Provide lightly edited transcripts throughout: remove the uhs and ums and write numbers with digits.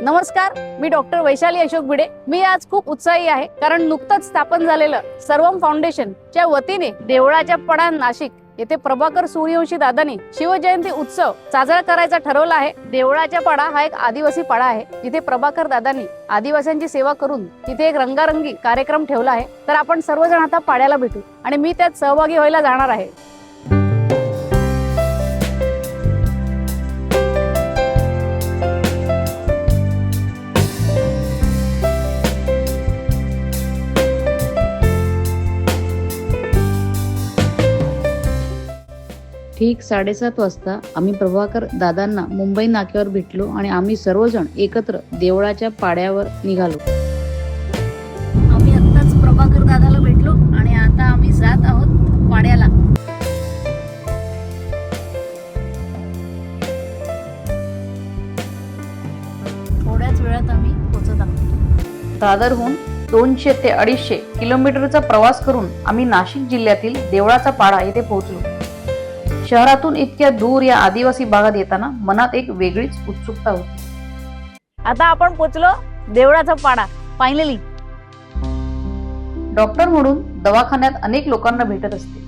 नमस्कार, मी डॉक्टर वैशाली अशोक भिडे. मी आज खूप उत्साही आहे कारण नुकतंच स्थापन झालेलं सर्वम फाउंडेशनच्या वतीने देवळाच्या पडा नाशिक येथे प्रभाकर सूर्यवंशी दादांनी शिवजयंती उत्सव साजरा करायचा ठरवला आहे. देवळाच्या पाडा हा एक आदिवासी पाडा आहे जिथे प्रभाकर दादांनी आदिवासींची सेवा करून तिथे एक रंगारंगी कार्यक्रम ठेवला आहे. तर आपण सर्वजण आता पाड्याला भेटू आणि मी त्यात सहभागी व्हायला जाणार आहे. ठीक 7:30 वाजता आम्ही प्रभाकर दादांना मुंबई नाक्यावर भेटलो आणि आम्ही सर्वजण एकत्र देवळाच्या पाड्यावर निघालो. आम्ही आत्ताच प्रभाकर दादाला भेटलो आणि आता आम्ही जात आहोत पाड्याला. थोड्याच वेळात आम्ही पोहोचत आहोत. दादरहून 200 ते 250 किलोमीटरचा प्रवास करून आम्ही नाशिक जिल्ह्यातील देवळाचा पाडा येथे पोहोचलो. शहरातून इतक्या दूर या आदिवासी भागात येताना मनात एक वेगळीच उत्सुकता होती. आता आपण पोहोचलो देवळाचा पाडा. फायनली डॉक्टर म्हणून दवाखान्यात अनेक लोकांना भेटत असते,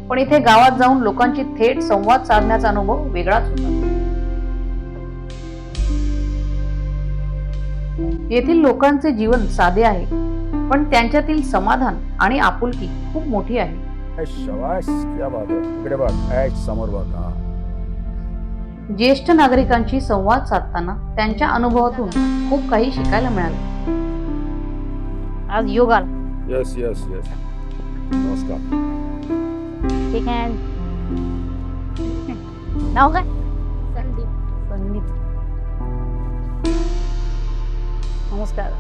पण इथे गावात जाऊन लोकांची थेट संवाद साधण्याचा अनुभव वेगळाच होता. येथील लोकांचे जीवन साधे आहे, पण त्यांच्यातील समाधान आणि आपुलकी खूप मोठी आहे. शाबाश, क्या बात है. इकडे बघ, समोर बघ. ज्येष्ठ नागरिकांशी संवाद साधताना त्यांच्या अनुभवातून खूप काही शिकायला मिळाले. आज योग आला. Yes yes yes. नमस्कार. ठीक आहे. नाव काय? संदीप. संदीप. नमस्कार.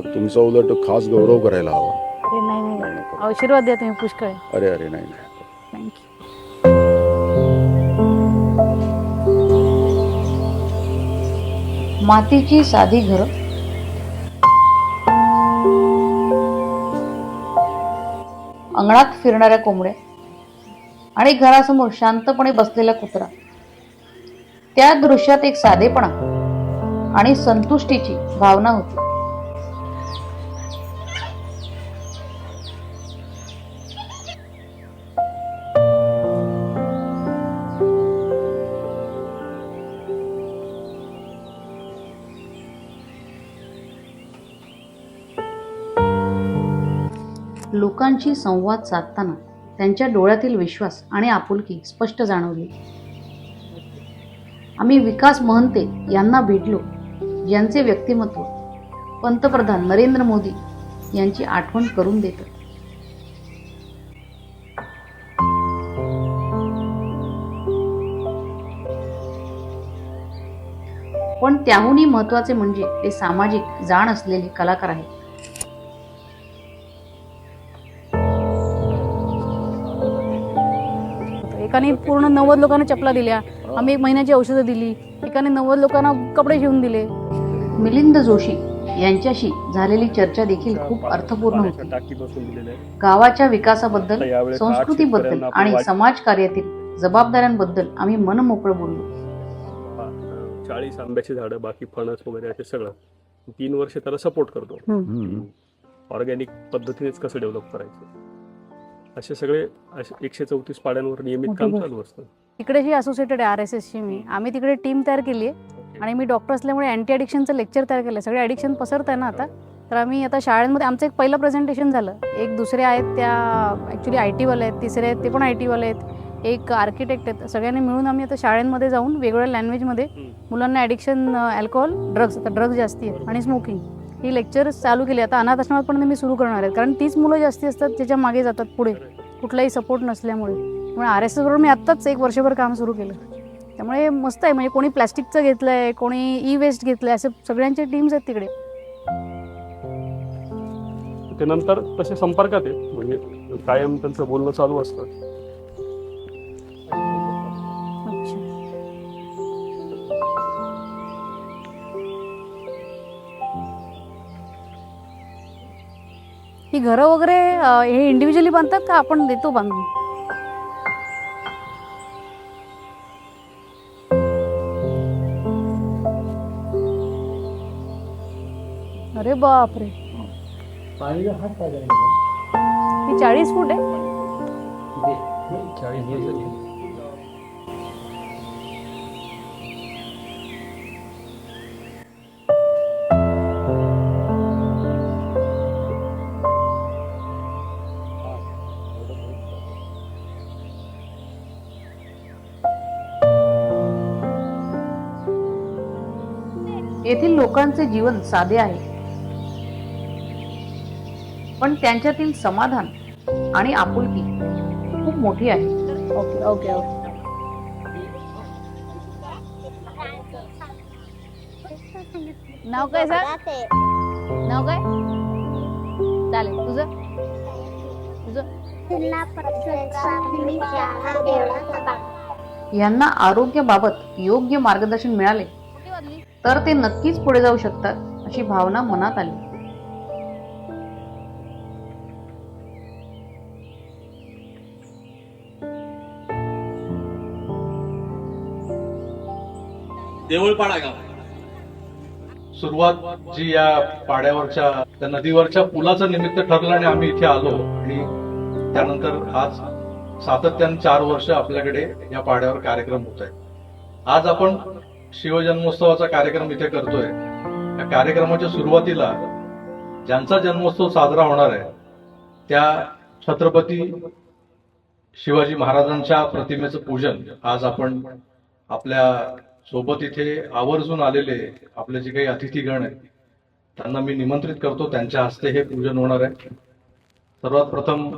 तुमचा उलट खास गौरव करायला हवा. अरे नाही, आशीर्वाद द्या तुम्ही पुष्कळ. अरे अरे नाही. थँक्यू. मातीची साधी घरं, अंगणात फिरणाऱ्या कोंबड्या आणि घरासमोर शांतपणे बसलेला कुत्रा. त्या दृश्यात एक साधेपणा आणि संतुष्टीची भावना होती. लोकांशी संवाद साधताना त्यांच्या डोळ्यातील विश्वास आणि आपुलकी स्पष्ट जाणवली. आम्ही विकास महंते यांना भेटलो, ज्यांचे व्यक्तिमत्व पंतप्रधान नरेंद्र मोदी यांची आठवण करून देतं. पण त्याहूनही महत्त्वाचे म्हणजे ते सामाजिक जाण असलेले कलाकार आहेत. एकाने पूर्ण 90 लोकांना चपला दिल्या, आम्ही 1 महिन्याची औषधं दिली, एकाने 90 लोकांना कपडे शिवून दिले. मिलिंद जोशी यांच्याशी झालेली चर्चा देखील खूप अर्थपूर्ण होती. गावाच्या विकासाबद्दल, संस्कृतीबद्दल आणि समाजकार्यातील जबाबदाऱ्यांबद्दल आम्ही मनमोकळं बोललो. 40 आंब्याची झाडं, बाकी फणस वगैरे असे सगळं 3 वर्ष त्याला सपोर्ट करतो. ऑर्गॅनिक पद्धतीनेच कसं डेव्हलप करायचं, असे सगळे 134 पाड्यांवर नियमित काम चालू असतं. तिकडे जी असोसिएटेड आहे RSS ची, आम्ही तिकडे टीम तयार केली आहे आणि मी डॉक्टर असल्यामुळे अँटी ॲडिक्शनचं लेक्चर तयार केलं. सगळे ॲडिक्शन पसरत आहे ना आता, तर आम्ही आता शाळांमध्ये आमचं एक पहिलं प्रेझेंटेशन झालं. एक दुसरे आहेत त्या ॲक्च्युली IT वाले आहेत, तिसरे आहेत ते पण IT वाले आहेत, एक आर्किटेक्ट आहेत. सगळ्यांनी मिळून आम्ही आता शाळांमध्ये जाऊन वेगवेगळ्या लँग्वेजमध्ये मुलांना ॲडिक्शन, अल्कोहोल, ड्रग्स, आता ड्रग्स जास्ती आहे आणि स्मोकिंग, ही लेक्चर्स चालू केली. आता अनाथ आश्रमात पण मी सुरू करणार आहे, कारण तीच मुलं जास्ती असतात ज्याच्या मागे जातात पुढे, कुठलाही सपोर्ट नसल्यामुळे. त्यामुळे RSS बरोबर मी आत्ताच 1 वर्षभर काम सुरू केलं. त्यामुळे मस्त आहे. म्हणजे कोणी प्लॅस्टिकचं घेतलं आहे, कोणी ई-वेस्ट घेतलं आहे, असे सगळ्यांचे टीम्स आहेत तिकडे. ते नंतर तसे संपर्कात आहेत, म्हणजे कायम त्यांचं बोलणं चालू असतं. ही घरं वगैरे हे इंडिव्हिज्युअली बांधतात का आपण देतो बांधून? अरे बापरे, ही 40 फूट आहे. येथील लोकांचे जीवन साधे आहे, पण त्यांच्यातील समाधान आणि आपुलकी खूप मोठी आहे. Okay okay okay. नाव काय सर? नाव काय? चालेल. तुझं तुझं? यांना आरोग्याबाबत योग्य मार्गदर्शन मिळाले तर ते नक्कीच पुढे जाऊ शकतात अशी भावना मनात आली. देऊळपाडा गाव सुरुवात जी या पाड्यावरच्या त्या नदीवरच्या पुलाचं निमित्त ठरलं आणि आम्ही इथे आलो आणि त्यानंतर आज सातत्याने 4 वर्ष आपल्याकडे या पाड्यावर कार्यक्रम होत आहेत. आज आपण शिवजन्मोत्सवाचा कार्यक्रम इथे करतोय. या कार्यक्रमाच्या सुरुवातीला ज्यांचा जन्मोत्सव साजरा होणार आहे त्या छत्रपती शिवाजी महाराजांच्या प्रतिमेचं पूजन आज आपण आपल्या सोबत इथे आवर्जून आलेले आपले जे काही अतिथीगण आहेत त्यांना मी निमंत्रित करतो. त्यांच्या हस्ते हे पूजन होणार आहे. सर्वात प्रथम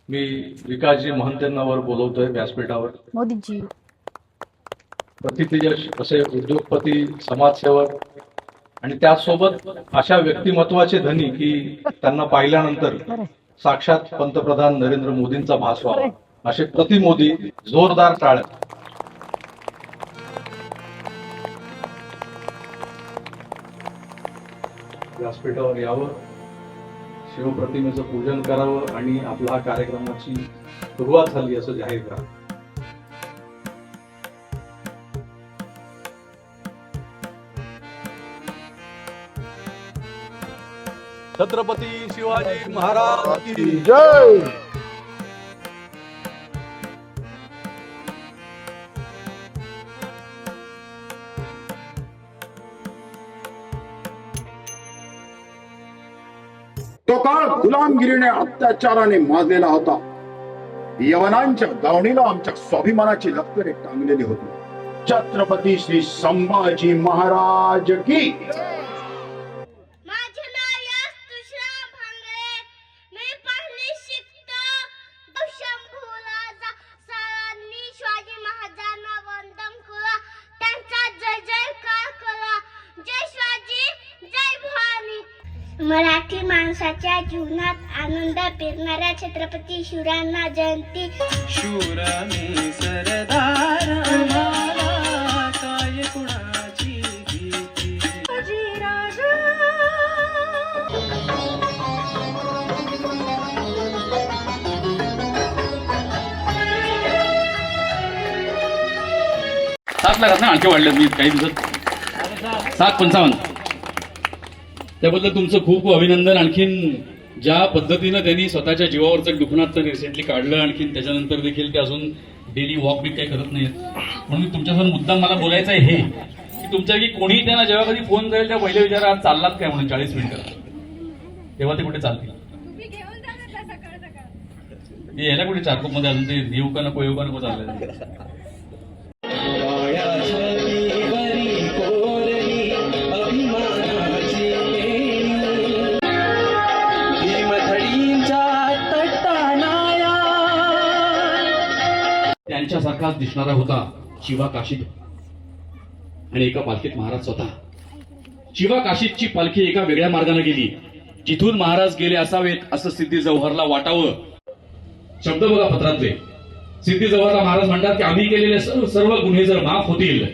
मी विकासजी महंतेंना वर बोलवतोय व्यासपीठावर. मोदीजी प्रतितेजश असे उद्योगपती, समाजसेवक आणि त्याचसोबत अशा व्यक्तिमत्वाचे धनी की त्यांना पाहिल्यानंतर साक्षात पंतप्रधान नरेंद्र मोदींचा भास व्हावा असे प्रतिमोदी जोरदार टाळ्या. व्यासपीठावर यावं, शिवप्रतिमेचं पूजन करावं आणि आपला हा कार्यक्रमाची सुरुवात झाली असं जाहीर करा. छत्रपती शिवाजी महाराज की जय. तो काळ गुलामगिरीने अत्याचाराने माजलेला होता. यवनांच्या दावणीला आमच्या स्वाभिमानाची लष्करे टांगलेली होती. छत्रपती श्री संभाजी महाराज की. माझे नाव यश तुषार भांगरे. मी पहिली शिकतो. शंभूला सरांनी शिवाजी महाराजांना वंदन करा. त्यांचा जय जयकार करा. जय शिवाजी, जय भवानी. मराठी माणसाच्या जीवनात आनंद पेरणाऱ्या छत्रपती शिवरायांना जयंती. शूराने सरदार आम्हाला काय कुणाची भीती. राजा सात लाख ना आणखी वाढले मी काही दिवसात 755. त्याबद्दल तुमचं खूप अभिनंदन. आणखीन ज्या पद्धतीनं त्यांनी स्वतःच्या जीवावरचं दुखण्यात रिसेंटली काढलं, आणखीन त्याच्यानंतर देखील ते अजून डेली वॉक बी काही करत नाहीत. म्हणून मी तुमच्यासोबत मुद्दाम मला बोलायचं आहे हे की तुमच्यापैकी कोणीही त्यांना जेव्हा कधी फोन करेल तेव्हा पहिले विचारा आज चाललात काय म्हणून 40 मिनिटं, तेव्हा ते कुठे चालतील. ते यायला कुठे चारकोप मध्ये अजून ते येऊ का नको चाललंय. त्यांच्यासारखाच दिसणारा होता शिवा काशीद आणि एका पालखीत महाराज स्वतः. शिवा काशीदची पालखी एका वेगळ्या मार्गाने गेली. जिथून महाराज गेले असावेत असं सिद्धी जव्हरला वाटावं. शब्द बघा पत्रातले. सिद्धी जव्हरला महाराज म्हणतात की आम्ही केलेले सर्व गुन्हे जर माफ होतील,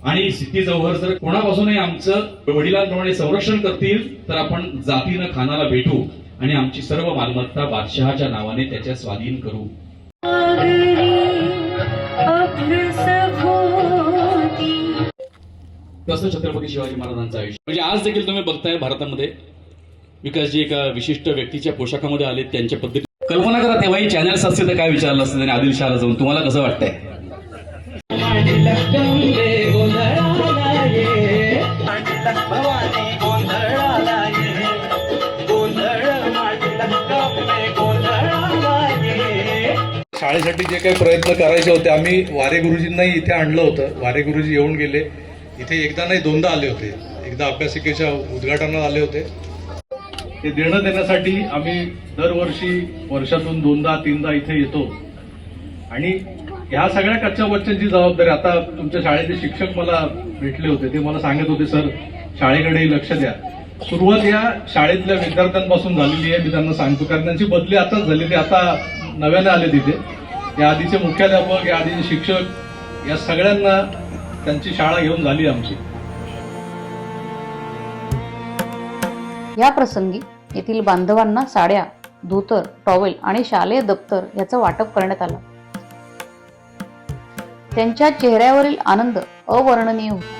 आणि सिद्धी जौहर जर कोणापासूनही आमचं वडिलांप्रमाणे संरक्षण करतील तर आपण जातीनं खानाला भेटू आणि आमची सर्व मालमत्ता बादशहाच्या नावाने त्याच्या स्वाधीन करू. कसं छत्रपती शिवाजी महाराजांचं आयुष्य म्हणजे आज देखील तुम्ही बघताय भारतामध्ये विकासजी एका विशिष्ट व्यक्तीच्या पोशाखामध्ये आले त्यांच्या पद्धती. कल्पना करा तेव्हाही चॅनल्स असते तर काय विचारलं असतं त्याने आदिलशहाला जाऊन. तुम्हाला कसं वाटतंय? शाळेसाठी जे काही प्रयत्न करायचे होते आम्ही वारे गुरुजींनाही इथे आणलं होतं. वारे गुरुजी येऊन गेले इथे, एकदा नाही दोनदा आले होते. एकदा अभ्यासिकेच्या उद्घाटनाला आले होते. ते देणं देण्यासाठी आम्ही दरवर्षी वर्षातून 2-3दा इथे येतो. आणि ह्या सगळ्या कच्च्या बच्चांची जबाबदारी, आता तुमच्या शाळेचे शिक्षक मला भेटले होते, ते मला सांगत होते सर शाळेकडेही लक्ष द्या. सुरुवात या शाळेतल्या विद्यार्थ्यांपासून झालेली आहे. मी त्यांना सांगतो कारण त्यांची बदली आताच झाली, ते आता नव्याने आले तिथे. या आधीचे मुख्याध्यापक, या आधीचे शिक्षक, या सगळ्यांना त्यांची शाळा घेऊन झाली आमची. या प्रसंगी येथील बांधवांना साड्या, धोतर, टॉवेल आणि शालेय दप्तर याचं वाटप करण्यात आलं. त्यांच्या चेहऱ्यावरील आनंद अवर्णनीय होता.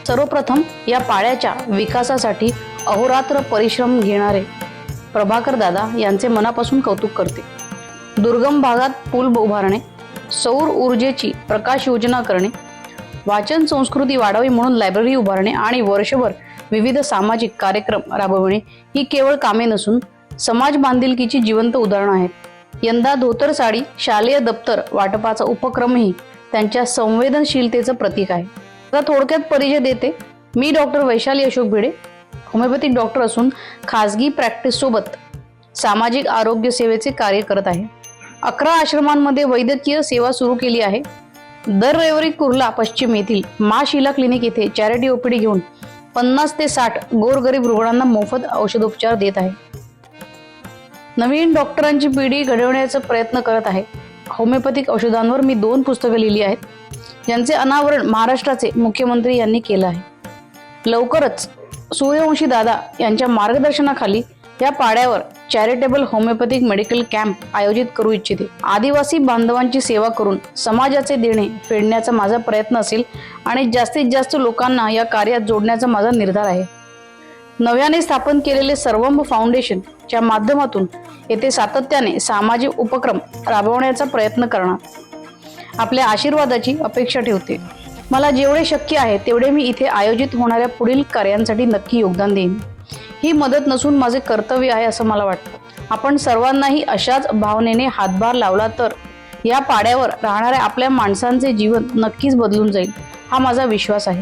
सर्वप्रथम या पाड्याच्या विकासासाठी अहोरात्र परिश्रम घेणारे प्रभाकर दादा यांचे मनापासून कौतुक करते. दुर्गम भागात पूल उभारणे, सौर ऊर्जेची प्रकाश योजना करणे, वाचन संस्कृती वाढावी म्हणून लायब्ररी उभारणे आणि वर्षभर विविध सामाजिक कार्यक्रम राबविणे ही केवळ कामे नसून समाज बांधिलकीची जिवंत उदाहरणं आहेत. यंदा धोतर साडी, शालेय दप्तर वाटपाचा उपक्रमही त्यांच्या संवेदनशीलतेचं प्रतीक आहे. थोडक्यात परिचय देते. मी doctor Vaishali Ashok Bhide, homeopathic doctor असून खाजगी प्रॅक्टिस सोबत सामाजिक आरोग्य सेवेचे कार्य करत आहे. 11 आश्रमांमध्ये वैद्यकीय सेवा सुरू केली आहे. दर रविवारी कुर्ला पश्चिम येथील मा शिला क्लिनिक येथे चॅरिटी ओपीडी घेऊन 50 ते 60 गोरगरीब रुग्णांना मोफत औषधोपचार देत आहे. नवीन डॉक्टरांची पिढी घडवण्याचा प्रयत्न करत आहे. होमिओपॅथिक औषधांवर मी 2 पुस्तकं लिहिली आहेत, ज्यांचे अनावरण महाराष्ट्राचे मुख्यमंत्री यांनी केलं आहे. लवकरच सूर्यवंशी दादा यांच्या मार्गदर्शनाखाली या पाड्यावर चॅरिटेबल होमिओपॅथिक मेडिकल कॅम्प आयोजित करू इच्छिते. आदिवासी बांधवांची सेवा करून समाजाचे देणे फेडण्याचा माझा प्रयत्न असेल आणि जास्तीत जास्त लोकांना या कार्यात जोडण्याचा माझा निर्धार आहे. नव्याने स्थापन केलेले सर्वंभ फाउंडेशनच्या माध्यमातून येथे सातत्याने सामाजिक उपक्रम राबवण्याचा प्रयत्न करणार. आपल्या आशीर्वादाची अपेक्षा ठेवते. मला जेवढे शक्य आहे तेवढे मी इथे आयोजित होणाऱ्या पुढील कार्यांसाठी नक्की योगदान देईन. ही मदत नसून माझे कर्तव्य आहे असं मला वाटतं. आपण सर्वांनाही अशाच भावनेने हातभार लावला तर या पाड्यावर राहणाऱ्या आपल्या माणसांचे जीवन नक्कीच बदलून जाईल, हा माझा विश्वास आहे.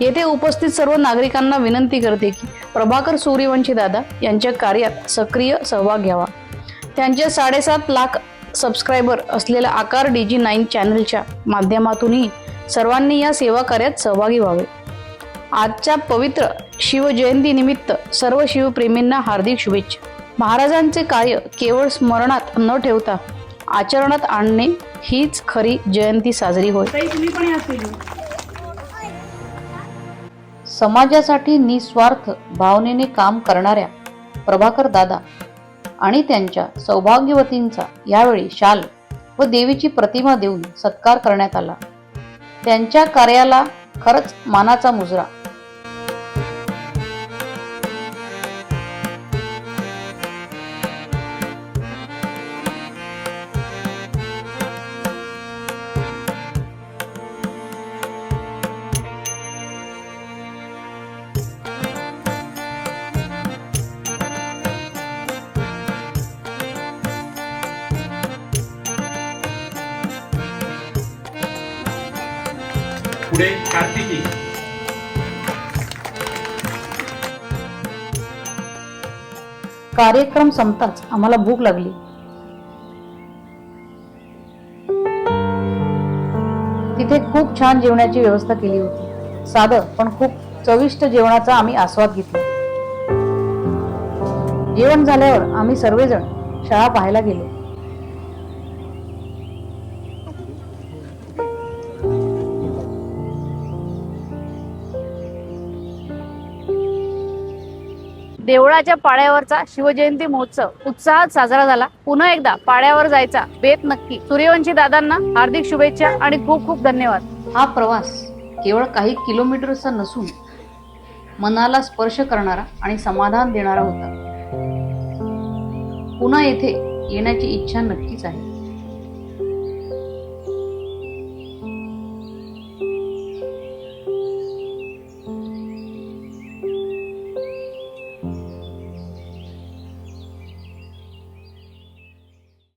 येथे उपस्थित सर्व नागरिकांना विनंती करते की प्रभाकर सूर्यवंशी दादा यांच्या कार्यात सक्रिय सहभाग घ्यावा. त्यांच्या 7.5 लाख सबस्क्रायबर असलेल्या आकार DG9 चॅनलच्या माध्यमातूनही सर्वांनी या सेवा कार्यात सहभागी व्हावे. आजच्या पवित्र शिवजयंती निमित्त सर्व शिवप्रेमींना हार्दिक शुभेच्छा. महाराजांचे कार्य केवळ स्मरणात न ठेवता आचरणात आणणे हीच खरी जयंती साजरी होय. समाजासाठी निस्वार्थ भावनेने काम करणाऱ्या प्रभाकर दादा आणि त्यांच्या सौभाग्यवतींचा यावेळी शाल व देवीची प्रतिमा देऊन सत्कार करण्यात आला. त्यांच्या कार्याला खरंच मानाचा मुजरा. पुढे कार्तिकी. कार्यक्रम संपताच आम्हाला भूक लागली. तिथे खूप छान जेवणाची व्यवस्था केली होती. साधं पण खूप चविष्ट जेवणाचा आम्ही आस्वाद घेतला. जेवण झाल्यावर आम्ही सर्वजण शाळा पाहायला गेलो. देवळाच्या पाड्यावरचा शिवजयंती महोत्सव उत्साहात साजरा झाला. पुन्हा एकदा पाड्यावर जायचा बेत नक्की. सूर्यवंशी दादांना हार्दिक शुभेच्छा आणि खूप खूप धन्यवाद. हा प्रवास केवळ काही किलोमीटरचा नसून मनाला स्पर्श करणारा आणि समाधान देणारा होता. पुन्हा येथे येण्याची इच्छा नक्कीच आहे.